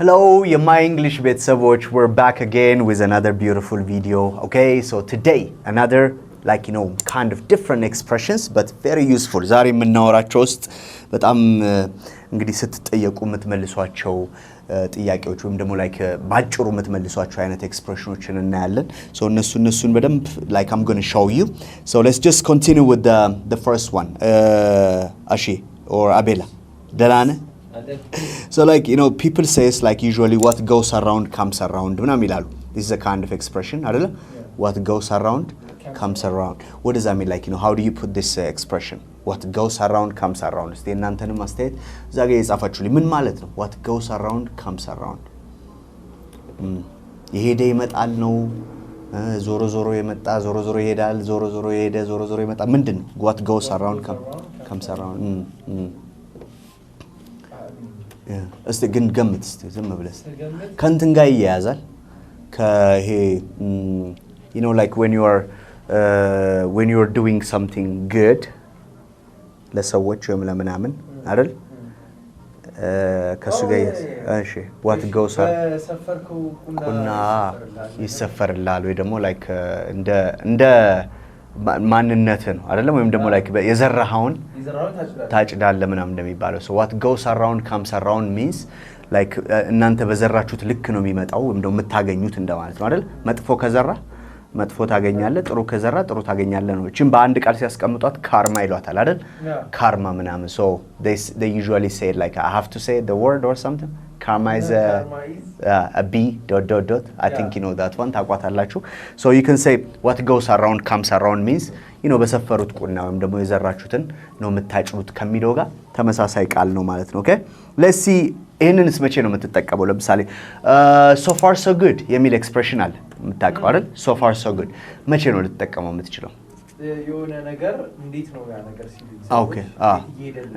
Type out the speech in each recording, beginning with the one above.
Hello, my English ቤተሰቦች, we're back again with another beautiful video. Okay, so today another kind of different expressions but very useful. ዛሬ የምናወራቸው ውስጥ በጣም እንግዲህ ስትጠየቁ የምትመልሷቸው ጥያቄዎች ወይም ደግሞ ባጭሩ የምትመልሷቸው አይነት ኤክስፕሬሽኖችን እናያለን. So እነሱን በደንብ I'm going to show you. So let's just continue with the first one. Ashi or Abela. Delane. So people says usually what goes around comes around. This is a kind of expression, አይደለ? What goes around comes around. What does that mean? How do you put this expression? What goes around comes around. እስቲ እናንተንም አስተያየት ዛሬ የጻፋችሁልኝ ምን ማለት ነው? What goes around comes around. ይሄደ ይመጣል ነው ዞሮ ዞሮ የመጣ ዞሮ ዞሮ ይሄዳል ዞሮ ዞሮ ይሄደ ዞሮ ዞሮ ይመጣ ምንድነው? What goes around comes around. እስቲ ግን ገምት እስቲ ዝም ብለስ ከንትን ጋር ይያዛል ከሄ when you are doing something good ለሰዎች ወይም ለምናምን አይደል ከሱ ጋር እሺ what goes ቁና ይሰፈርላል ወይ ደግሞ እንደ ማንነት ነው አይደለም ወይም ደግሞ የዘራሃውን ታጭዳለ ምናምን እንደሚባለው so what goes around comes around means እናንተ በዘራችሁት ልክ ነው የሚመጣው ወይም ደግሞ የምታገኙት እንደማለት ነው አይደል መጥፎ ከዘራ መጥፎ ታገኛለ ጥሩ ከዘራ ጥሩ ታገኛለ ነው እቺን በአንድ ቃል ሲያስቀምጧት ካርማ ይሏታል አይደል ካርማ ምናምን so they usually say I have to say the word or something karma is a b ... I think you know that one ታቋታላችሁ so you can say what goes around comes around means በሰፈሩት ቁና ወይም ደግሞ የዘራችሁትን ነው የምታጭዱት ከሚለው ጋር ተመሳሳይ ቃል ነው ማለት ነው okay let's see ይሄንንስ መቼ ነው የምትጠቀመው ለምሳሌ so far so good የሚል ኤክስፕሬሽን አለ የምታውቀው አይደል so far so good መቼ ነው ልትጠቀመው የምትችለው የሆነ ነገር እንዴት ነው ያ ነገር ሲል ኦኬ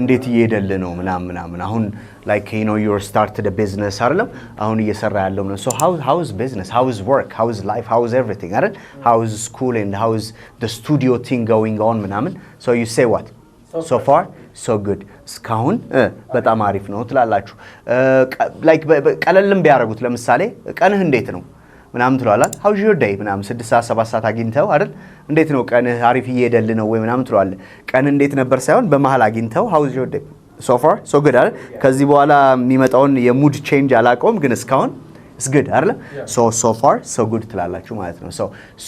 እንዴት እየሄደልህ ነው ምናምን አሁን you started a business አይደለም አሁን እየሰራ ያለው ነው so how is business how is work how is life how is everything አይደል how is school and how is the studio thing going on ምናምን so you say what so far so good እስካሁን በጣም አሪፍ ነው ትላላችሁ ቀለልም ቢያረጉት ለምሳሌ ቀንህ እንዴት ነው ምናምን ትሏላል how is your day ምናምን 6 ሰዓት 7 ሰዓት አግኝተው አይደል እንዴት ነው ቀንህ አሪፍ እየሄደልህ ነው ወይ ምናምን ትሏል ቀን እንዴት ነበር ሳይሆን በመሃል አግኝተው how is your day so far so good አይደል ከዚህ በኋላ የሚመጣውን የሙድ ቼንጅ አላቆም ግን እስካሁን it's good አይደል so far so good ትላላችሁ ማለት ነው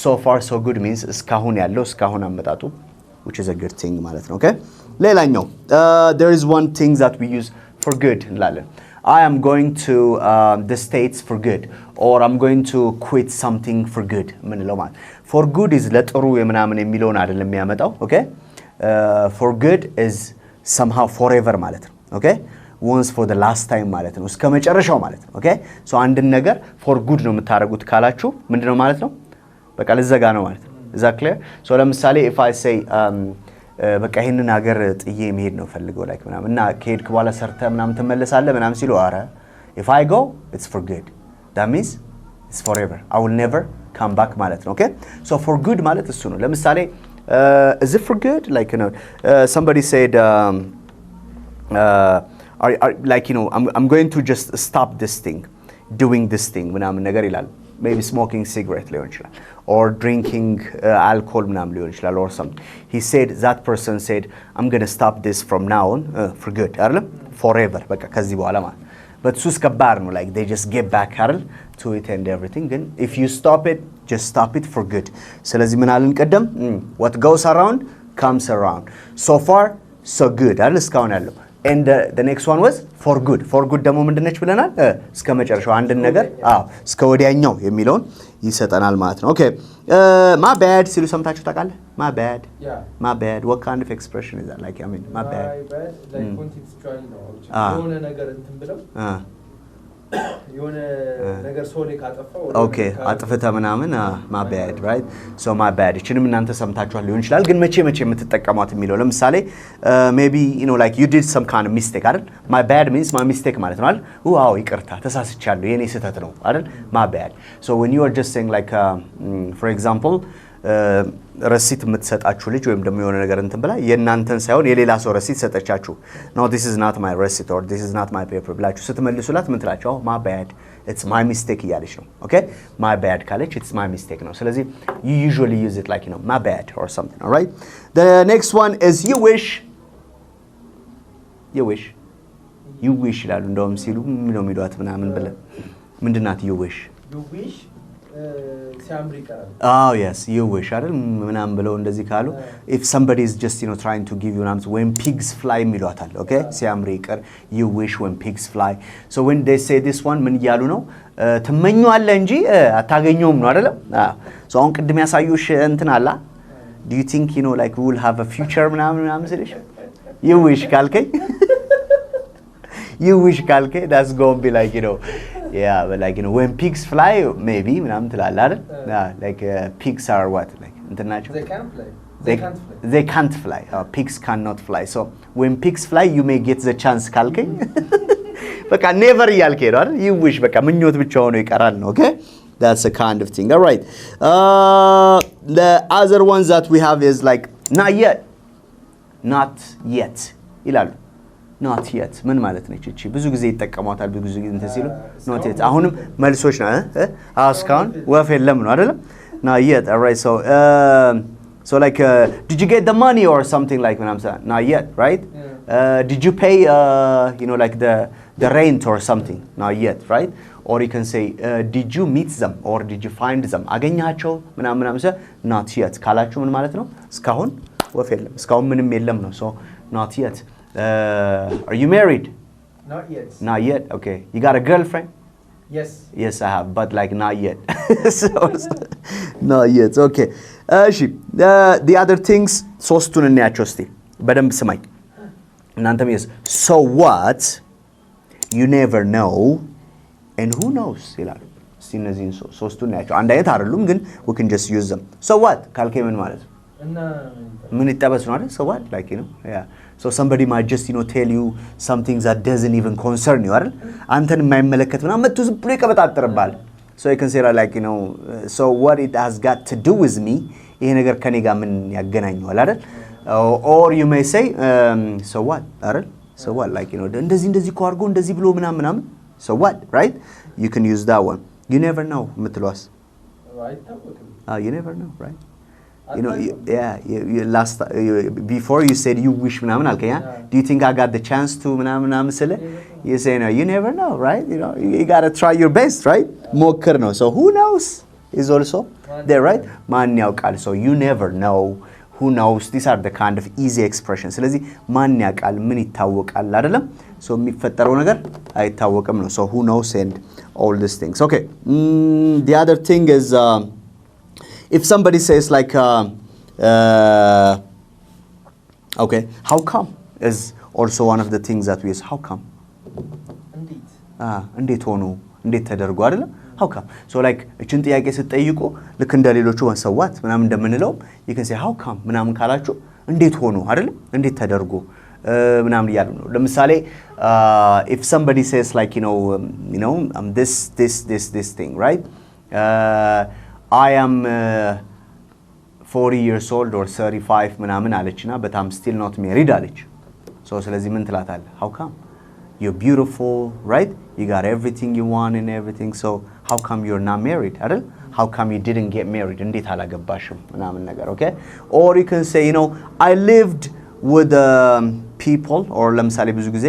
so far so good means እስካሁን ያለው እስካሁን አመጣጡ which is a good thing ማለት ነው okay ሌላኛው there is one thing that we use for good እንላለን I am going to the States for good or I'm going to quit something for good ምንለው ማለት for good is ለጥሩ የምናምን የሚለውን አይደለም የሚያመጣው okay for good is somehow forever ማለት ነው okay once for the last time ማለት ነው እስከ መጨረሻው ማለት ነው okay so አንድን ነገር for good ነው የምታረጉት ካላችሁ ምንድነው ማለት ነው በቃ ለዘጋ ነው ማለት ነው is that clear so ለምሳሌ if I say በቃ ይሄንን ሀገር ጥዬ መሄድ ነው ፈልገው ምናምን እና ከሄድክ በኋላ ሰርተ ምናምን ተመለሳለህ ምናምን ሲሉ አረ if I go it's for good that means it's forever I will never come back ማለት ነው okay so for good ማለት እሱ ነው ለምሳሌ is it for good somebody said I'm going to just stop this thing doing this thing ምናምን ነገር ይላል maybe smoking cigarette ሊሆን ይችላል or drinking alcohol ምናምን ሊሆን ይችላል or something he said that person said I'm going to stop this from now on for good አይደለም forever በቃ ከዚህ በኋላ ማለት but ሱስ ከባድ ነው they just get back አይደል to it and everything ግን if you stop it just stop it for good ስለዚህ ምን አልን ቀደም what goes around comes around so far so good አይደል እስካሁን ያለው and the next one was for good ደግሞ ምንድነች ብለናል እስከ መጨረሻው አንድ ነገር እስከ ወዲያኛው የሚለውን ይሰጠናል ማለት ነው okay my bad ሲሉ ሰምታችሁ ታውቃለህ my bad what kind of expression is that I mean my bad contextually ነው የሆነ ነገር እንትን ብለው የሆነ ነገር ሶሪ ካጠፋው okay አጥፍተ ምናምን my bad right so my bad እቺንም እናንተ ሰምታችኋል ሊሆን ይችላል ግን መቼ የምትጠቀሟት የሚለው ለምሳሌ maybe you did some kind of mistake አይደል my bad means my mistake ማለት ነው አይደል ዋው ይቅርታ ተሳስቻለሁ የኔ ስህተት ነው አይደል my bad so when you are just saying for example ረሲት የምትሰጣችሁ ልጅ ወይም ደግሞ የሆነ ነገር እንትን ብላ የእናንተን ሳይሆን የሌላ ሰው ረሲት ሰጠቻችሁ no this is not my receipt or this is not my paper ብላችሁ ስትመልሱላት ምን ትላችሁ my bad it's my mistake እያለች ነው okay my bad ካለች it's my mistake ነው ስለዚህ you usually use it like my bad or something all right the next one is you wish ይላሉ እንደውም ሲሉ ምን ነው የሚሏት ምናምን ብለ ምንድናት you wish ሲያምር ይቀራል oh yes you wish አይደል ምናምን ብለው እንደዚህ ካሉ if somebody is just trying to give you an answer when pigs fly የሚሏታል okay ሲያምር ይቀር you wish when pigs fly so when they say this one ምን ይያሉ ነው ትመኙአለህ እንጂ አታገኘውም ነው አይደል so አሁን ቅድም ያሳዩሽ እንትን አላ do you think like we will have a future ምናምን ስለሽ you wish ካልከኝ you wish ካልከኝ that's going to be like yeah but like when pigs fly maybe ምናምን ትላለህ አይደል like pigs are what like እንትናቸው they can't fly pigs cannot fly so when pigs fly you may get the chance ካልከኝ በቃ never እያልከኝ ነው አይደል you wish በቃ ምኞት ብቻ ሆኖ ይቀራል ነው okay that's a kind of thing all right the other ones that we have is like not yet ይላሉ not yet ምን ማለት ነው እቺ ብዙ ጊዜ ይጠቀማታል ብዙ ጊዜ እንትን ሲሉ not yet አሁንም መልሶች ነው እስካሁን ወፍ የለም ነው አይደል not yet all right so like did you get the money or something like when I'm saying not yet right did you pay like the rent or something not yet right or you can say did you meet them or did you find them አገኛቸው ምናምን not yet ካላችሁ ምን ማለት ነው እስካሁን ወፍ የለም እስካሁን ምንም የለም ነው so not yet are you married not yet okay you got a girlfriend yes I have but like not yet so not yet okay the other things ሶስቱን እናያቸው እስቲ በደንብ ስማኝ እናንተም yes so what you never know and who knows ይላሉ እስቲ እነዚህን ሶስቱን እናያቸው አንድ አይነት አይደሉም ግን we can just use them so what ካልከኝ ምን ማለት ነው ምን ይጠበስ ነው አይደል so what like yeah so somebody might just tell you something that doesn't even concern you አይደል አንተን የማይመለከት ምናምን መጥቶ ዝም ብሎ ይቀበጣጥርባል so you can say like so what it has got to do with me ይሄ ነገር ከኔ ጋር ምን ያገናኘዋል አይደል or you may say so what አይደል so what like እንደዚህ እኮ አድርጎ እንደዚህ ብሎ ምናምን so what right you can use that one you never know ምትሏስ you never know right last before you said you wish ምናምን አልከኝ do you think I got the chance to ምናምን ስለ you say no you never know right you got to try your best right ሞክር ነው so who knows is also there right ማን ያውቃል so you never know who knows these are the kind of easy expressions ስለዚህ ማን ያውቃል ምን ይታወቃል አይደለም so የሚፈጠረው ነገር አይታወቅም ነው so who knows and all these things okay the other thing is if somebody says like okay how come is also one of the things that we use how come እንዴት ሆኖ እንዴት ተደርጎ አይደለም how come so like እቺን ጥያቄ ስትጠይቁ ልክ እንደሌሎቹ ወንሰዋት ምናምን እንደምንለው you can say how come ምናምን ካላችሁ እንዴት ሆኖ አይደለም እንዴት ተደርጎ ምናምን ይያሉ ነው ለምሳሌ if somebody says like this thing right I am 40 years old or 35 ምናምን አለችና but I'm still not married አለች so ስለዚህ ምን ትላታለህ how come you're beautiful right you got everything you want and everything so how come you're not married አይደል how come you didn't get married እንዴት አላገባሽም ምናምን ነገር okay or you can say I lived with people or ለምሳሌ ብዙ ጊዜ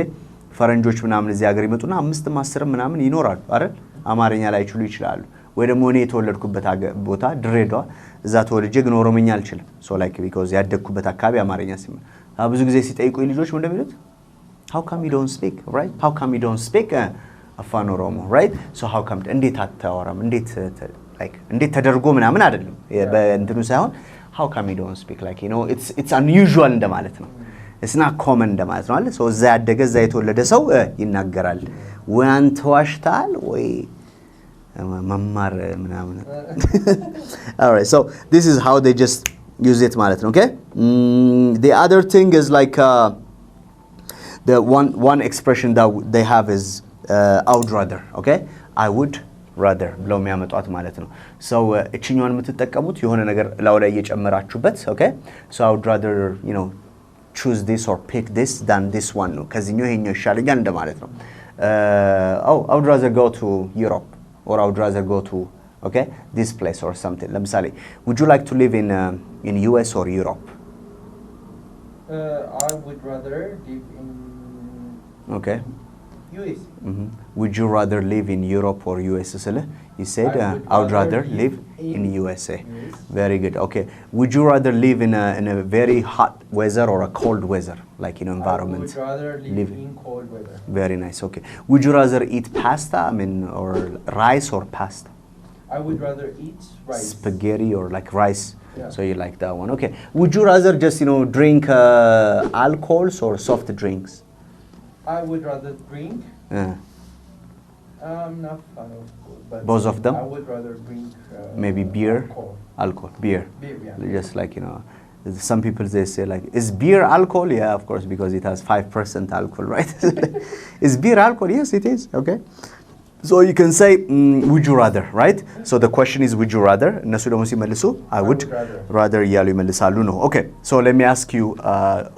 ፈረንጆች ምናምን እዚህ ሀገር ይመጡና 5-10 ምናምን ይኖራሉ አይደል አማርኛ ላይ ይችሉ ይችላሉ ወይ ደግሞ እኔ የተወለድኩበት ቦታ ድሬዳዋ እዛ ተወልጄ ግን ኦሮምኛ አልችልም so like because ያደግኩበት አካባቢ አማርኛ ሲማ ብዙ ጊዜ ሲጠይቁኝ ልጆች ምን እንደሚሉት how come you don't speak right how come you don't speak አፋን ኦሮሞ right so how come እንዴት አታወራም እንዴት like እንዴት ተደርጎ ምናምን አይደለም በእንትኑ ሳይሆን how come you don't speak like it's unusual እንደማለት ነው it's not common እንደማለት ነው አይደል so እዛ ያደገ እዛ የተወለደ ሰው ይናገራል ወይ አንተ ዋሽታል ወይ መማር ምናምን all right so this is how they just use it ማለት ነው okay the other thing is like the one expression that they have is I would rather okay I would rather ብለው የሚያመጧት ማለት ነው so እቺኛውን የምትጠቀሙት የሆነ ነገር ላው ላይ እየጨመራችሁበት okay so I would rather you know choose this or pick this than this one ነው ከዚህኛው ይሄኛው ይሻለኛል እንደማለት ነው I would rather go to Europe or I would rather go to okay this place or something ለምሳሌ would you like to live in US or Europe I would rather live in okay US. Would you rather live in Europe or US? You said I would rather live in USA. US. Very good. Okay. Would you rather live in a very hot weather or a cold weather, like environment? I would rather live in cold weather. Very nice. Okay. Would you rather eat pasta? I mean, or rice or pasta? I would rather eat rice. Spaghetti or like rice. Yeah. So you like that one. Okay. Would you rather just drink alcohols or soft drinks? I would rather drink. I'm not fan of both, but both of them. I would rather drink. Maybe beer. Alcohol. Beer. Beer. Yeah. Just like some people they say like, is beer alcohol? Yeah, of course, because it has 5% alcohol, right? Is beer alcohol? Yes, it is. Okay. So you can say, would you rather, right? So the question is, would you rather? እነሱ ደግሞ ሲመልሱ I would rather እያሉ ይመልሳሉ ነው። Okay, so let me ask you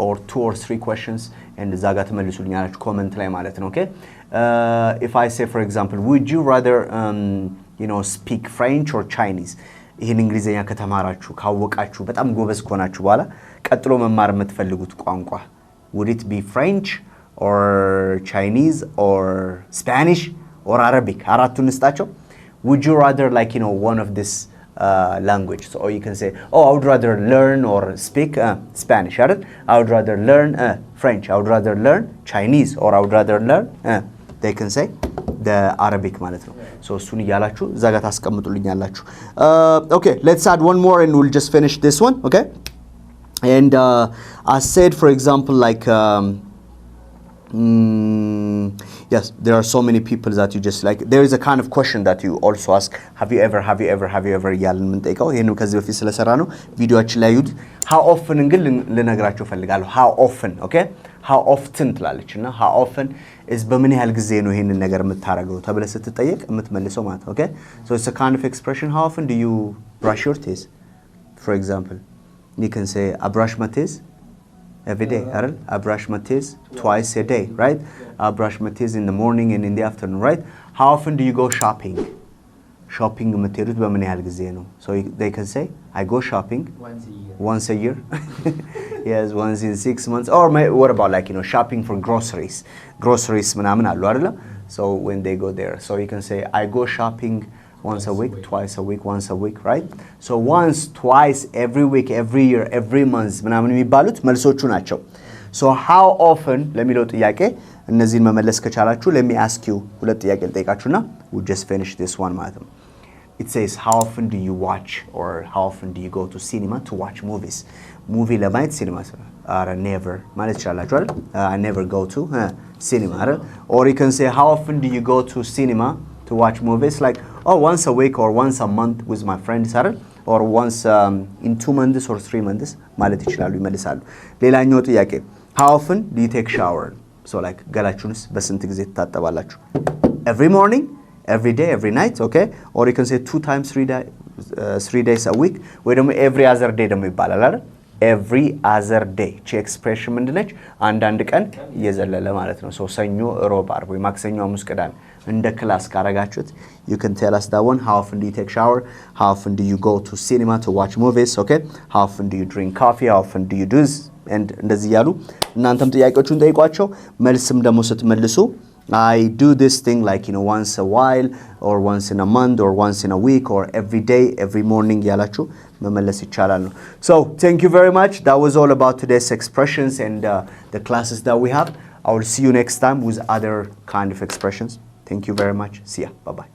or 2 or 3 questions and እዛ ጋር ትመልሱልኛላችሁ ኮመንት ላይ ማለት ነው። Okay, if I say for example, would you rather speak French or Chinese? ይህን እንግሊዝኛ ከተማራችሁ ካወቃችሁ በጣም ጎበዝ ከሆናችሁ በኋላ ቀጥሎ መማር የምትፈልጉት ቋንቋ would it be French or Chinese or Spanish or Arabic? አራቱን እስጣቸው. Would you rather like one of this language? So or you can say, oh, I would rather learn or speak Spanish. I would rather learn French. I would rather learn Chinese, or I would rather learn they can say the Arabic ማለት ነው. So እሱን እያላችሁ እዛ ጋር ታስቀምጡልኛላችሁ. Okay, let's add one more and we'll just finish this one. Okay, and I said for example like yes, there are so many people that you just like. There is a kind of question that you also ask. Have you ever እያልን የምንጠይቀው ይሄን ከዚህ በፊት ስለሰራ ነው ቪዲዮአችን ላይ ዩት how often ግን ልነግራችሁ ፈልጋለሁ. how often okay how often ትላለችና how often is በምን ያህል ጊዜ ነው ይሄንን ነገር የምታረገው ተብለ ስትጠየቅ የምትመልሰው ማለት ነው. Okay, so it's a kind of expression. How often do you brush your teeth? For example, you can say I brush my teeth every day. I brush my teeth twice a day, right? I brush my teeth in the morning and in the afternoon, right? How often do you go shopping? Shopping የምትሄዱት በምን ያህል ጊዜ ነው? So they can say I go shopping once a year. Yes, once in 6 months. Or what about like shopping for groceries ምናምን አሉ አይደል? So when they go there, so you can say I go shopping once a week, twice a week, once a week, right? So once, twice, every week, every year, every month ምናምን የሚባሉት መልሶቹ ናቸው. So how often ለሚለው ጥያቄ እነዚህን መመለስ ከቻላችሁ let me ask you ሁለት ጥያቄ ልጠይቃችሁና we'll just finish this one ማለት ነው. It says how often do you watch or how often do you go to cinema to watch movies? Movie ለማየት ሲኒማ never ማለት ይችላልላችሁ አይደል? I never go to cinema አይደል? Or you can say how often do you go to cinema to watch movies? Like once a week or once a month with my friends አይደል? Or once in 2 months or 3 months ማለት ይችላሉ ይመልሳሉ. ሌላኛው ጥያቄ how often do you take shower? So like ገላችሁንስ በስንት ጊዜ ትታጠባላችሁ? Every morning, every day, every night, okay? Or you can say 2 times 3 days a week. ወይ ደግሞ every other day ደግሞ ይባላል አይደል? Every other day. ቺ ኤክስፕሬሽን ምንድነች? አንዳንድ ቀን እየዘለለ ማለት ነው. So ሰኞ፣ ሮብ፣ ዓርብ ወይ ማክሰኞ፣ ሐሙስ፣ ቅዳሜ እንደ ክላስ ካረጋችሁት you can tell us that one. How often do you take shower? How often do you go to cinema to watch movies? Okay? How often do you drink coffee? How often do you do this? And እንደዚህ ያሉ እናንተም ጥያቄዎቹን ጠይቋቸው መልስም ደግሞ ስትመልሱ I do this thing like once a while or once in a month or once in a week or every day, every morning ያላችሁ መመለስ ይቻላል ነው. So thank you very much. That was all about today's expressions and the classes that we have. I will see you next time with other kind of expressions. Thank you very much. See ya. Bye bye.